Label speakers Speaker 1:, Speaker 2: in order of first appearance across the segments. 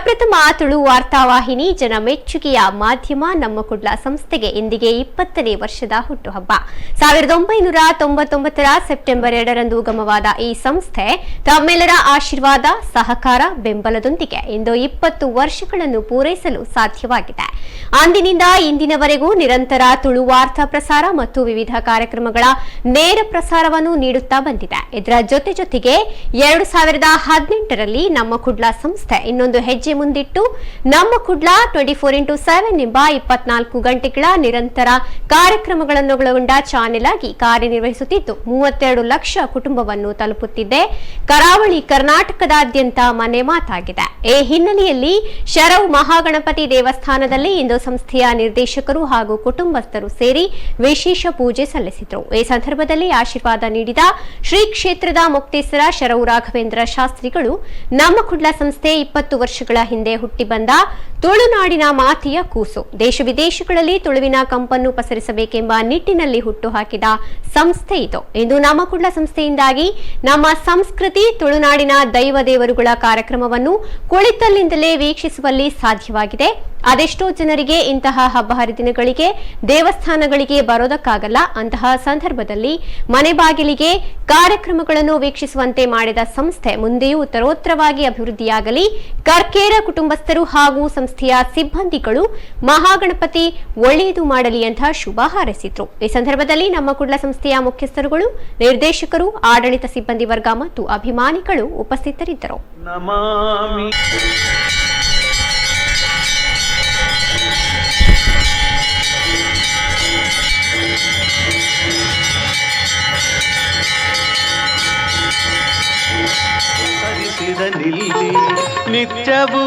Speaker 1: ಪ್ರಪ್ರಥಮ ತುಳು ವಾರ್ತಾವಾಹಿನಿ ಜನಮೆಚ್ಚುಗೆಯ ಮಾಧ್ಯಮ ನಮ್ಮ ಕುಡ್ಲ ಸಂಸ್ಥೆಗೆ ಇಂದಿಗೆ 20ನೇ ವರ್ಷದ ಹುಟ್ಟುಹಬ್ಬ. 1999ರ ಸೆಪ್ಟೆಂಬರ್ 2ರಂದು ಉಗಮವಾದ ಈ ಸಂಸ್ಥೆ ತಮ್ಮೆಲ್ಲರ ಆಶೀರ್ವಾದ, ಸಹಕಾರ, ಬೆಂಬಲದೊಂದಿಗೆ ಇಂದು 20 ವರ್ಷಗಳನ್ನು ಪೂರೈಸಲು ಸಾಧ್ಯವಾಗಿದೆ. ಅಂದಿನಿಂದ ಇಂದಿನವರೆಗೂ ನಿರಂತರ ತುಳು ವಾರ್ತಾ ಪ್ರಸಾರ ಮತ್ತು ವಿವಿಧ ಕಾರ್ಯಕ್ರಮಗಳ ನೇರ ಪ್ರಸಾರವನ್ನು ನೀಡುತ್ತಾ ಬಂದಿದೆ. ಇದರ ಜೊತೆಗೆ 2018ರಲ್ಲಿ ನಮ್ಮ ಕುಡ್ಲ ಸಂಸ್ಥೆ ಇನ್ನೊಂದು ಹೆಜ್ಜೆ ಮುಂದಿಟ್ಟು ನಮ್ಮ ಕುಡ್ಲ 24x7 ಎಂಬ 24 ಗಂಟೆಗಳ ನಿರಂತರ ಕಾರ್ಯಕ್ರಮಗಳನ್ನೊಳಗೊಂಡ ಚಾನೆಲ್ ಆಗಿ ಕಾರ್ಯನಿರ್ವಹಿಸುತ್ತಿದ್ದು 32 ಲಕ್ಷ ಕುಟುಂಬವನ್ನು ತಲುಪುತ್ತಿದೆ. ಕರಾವಳಿ ಕರ್ನಾಟಕದಾದ್ಯಂತ ಮನೆ ಮಾತಾಗಿದೆ. ಈ ಹಿನ್ನೆಲೆಯಲ್ಲಿ ಶರವು ಮಹಾಗಣಪತಿ ದೇವಸ್ಥಾನದಲ್ಲಿ ಇಂದು ಸಂಸ್ಥೆಯ ನಿರ್ದೇಶಕರು ಹಾಗೂ ಕುಟುಂಬಸ್ಥರು ಸೇರಿ ವಿಶೇಷ ಪೂಜೆ ಸಲ್ಲಿಸಿದರು. ಈ ಸಂದರ್ಭದಲ್ಲಿ ಆಶೀರ್ವಾದ ನೀಡಿದ ಶ್ರೀ ಕ್ಷೇತ್ರದ ಮುಕ್ತೇಸರ ಶರವು ರಾಘವೇಂದ್ರ ಶಾಸ್ತ್ರಿಗಳು ನಮ್ಮ ಕುಡ್ಲ ಸಂಸ್ಥೆ 20 ವರ್ಷಗಳ ಹಿಂದೆ ಹುಟ್ಟಿ ಬಂದ ತುಳುನಾಡಿನ ಮಾತೆಯ ಕೂಸು, ದೇಶ ವಿದೇಶಗಳಲ್ಲಿ ತುಳುವಿನ ಕಂಪನ್ನು ಪಸರಿಸಬೇಕೆಂಬ ನಿಟ್ಟಿನಲ್ಲಿ ಹುಟ್ಟುಹಾಕಿದ ಸಂಸ್ಥೆ ಇದು. ಇಂದು ನಮ್ಮ ಕುಡ್ಲ ಸಂಸ್ಥೆಯಿಂದಾಗಿ ನಮ್ಮ ಸಂಸ್ಕೃತಿ, ತುಳುನಾಡಿನ ದೈವ ದೇವರುಗಳ ಕಾರ್ಯಕ್ರಮವನ್ನು ಕುಳಿತಲ್ಲಿಂದಲೇ ವೀಕ್ಷಿಸುವಲ್ಲಿ ಸಾಧ್ಯವಾಗಿದೆ. ಅದೆಷ್ಟೋ ಜನರಿಗೆ ಇಂತಹ ಹಬ್ಬ ಹರಿದಿನಗಳಿಗೆ ದೇವಸ್ಥಾನಗಳಿಗೆ ಬರೋದಕ್ಕಾಗಲ್ಲ. ಅಂತಹ ಸಂದರ್ಭದಲ್ಲಿ ಮನೆ ಬಾಗಿಲಿಗೆ ಕಾರ್ಯಕ್ರಮಗಳನ್ನು ವೀಕ್ಷಿಸುವಂತೆ ಮಾಡಿದ ಸಂಸ್ಥೆ ಮುಂದೆಯೂ ಉತ್ತರೋತ್ತರವಾಗಿ ಅಭಿವೃದ್ಧಿಯಾಗಲಿ. ಕರ್ಕೇರ ಕುಟುಂಬಸ್ಥರು ಹಾಗೂ ಸಂಸ್ಥೆಯ ಸಿಬ್ಬಂದಿಗಳು ಮಹಾಗಣಪತಿ ಒಳ್ಳೆಯದು ಮಾಡಲಿ ಅಂತ ಶುಭ ಹಾರೈಸಿದ್ರು. ಈ ಸಂದರ್ಭದಲ್ಲಿ ನಮ್ಮ ಕುಡ್ಲ ಸಂಸ್ಥೆಯ ಮುಖ್ಯಸ್ಥರುಗಳು, ನಿರ್ದೇಶಕರು, ಆಡಳಿತ ಸಿಬ್ಬಂದಿ ವರ್ಗ ಮತ್ತು ಅಭಿಮಾನಿಗಳು ಉಪಸ್ಥಿತರಿದ್ದರು.
Speaker 2: ನಿತ್ಯವೂ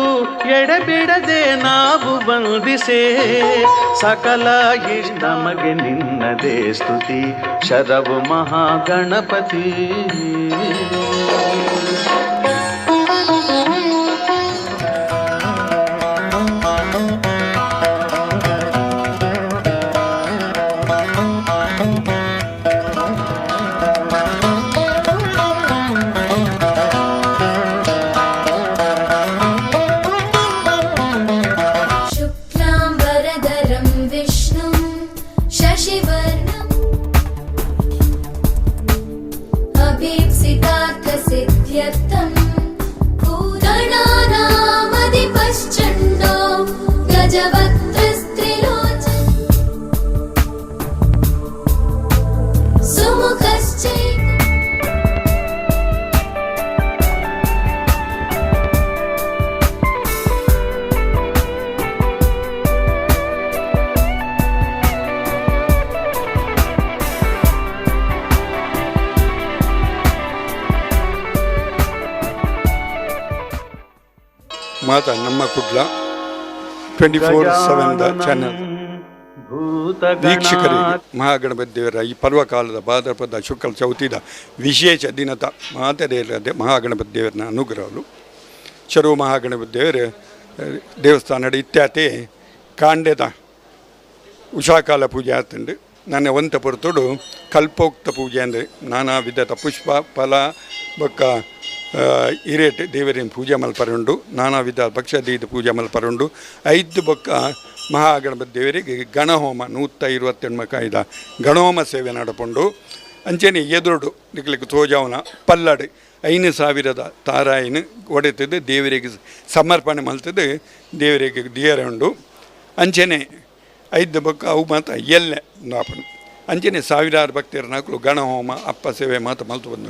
Speaker 2: ಎಡಬಿಡದೆ ನಾವು ವಂದಿಸೆ ಸಕಲ ನಮಗೆ ನಿನ್ನದೇ ಸ್ತುತಿ ಶರವು ಮಹಾಗಣಪತಿ.
Speaker 3: ಮಾತಾ ನಮ್ಮ ಕುಡ್ಲ 24/7 ಚಾನೆಲ್ ವೀಕ್ಷಕರಿಗೆ ಮಹಾಗಣಪತಿ ದೇವರ ಈ ಪರ್ವಕಾಲದ ಭಾದ್ರಪದ ಶುಕ್ಲ ಚೌತಿದ ವಿಶೇಷ ದಿನದ ಮಾತದೇ ಮಹಾಗಣಪತಿ ದೇವರನ ಅನುಗ್ರಹಗಳು ಶರವು ಮಹಾಗಣಪತಿ ದೇವರ ದೇವಸ್ಥಾನದ ಇತ್ಯಾತೆ ಕಾಂಡೆದ ಉಷಾಕಾಲ ಪೂಜೆ ಆತಂಡು ನನ್ನ ಒಂತ ಪೊರ್ತುಡು ಕಲ್ಪೋಕ್ತ ಪೂಜೆ ಅಂದರೆ ನಾನಾ ವಿಧದ ಪುಷ್ಪ ಫಲ ಬೊಕ್ಕ ಹಿರೇಟ್ ದೇವರಿನ ಪೂಜೆ ಮಲ್ಪರುಂಡು, ನಾನಾ ವಿಧ ಭಕ್ಷ್ಯದೀದ ಪೂಜೆ ಮಲ್ಪರುಂಡು. 5 ಬೊಕ್ಕ ಮಹಾಗಣಪತಿ ದೇವರಿಗೆ ಗಣಹೋಮ 128 ಗಣಹೋಮ ಸೇವೆ ನಡಪುಂಡು. ಅಂಚನೆ ಎದುರುಡು ನಿಕ್ಲಿಕ್ಕೆ ತೋಜಾವನ ಪಲ್ಲಡು 5,000 ತಾರಾಯಿನ ಒಡೆತದ್ದು ದೇವರಿಗೆ ಸಮರ್ಪಣೆ ಮಲ್ತದ್ದು ದೇವರಿಗೆ ದಿಯರ ಉಂಡು. ಅಂಚನೆ 5 ಬೊಕ್ಕ ಅವು ಮಾತ್ರ ಎಲ್ಲೆ ನಾಪನು ಅಂಚನೆ 1000 ಭಕ್ತರು ನಾಲ್ಕು ಗಣಹೋಮ ಅಪ್ಪ ಸೇವೆ ಮಾತ್ರ ಮಲ್ತು ಬಂದು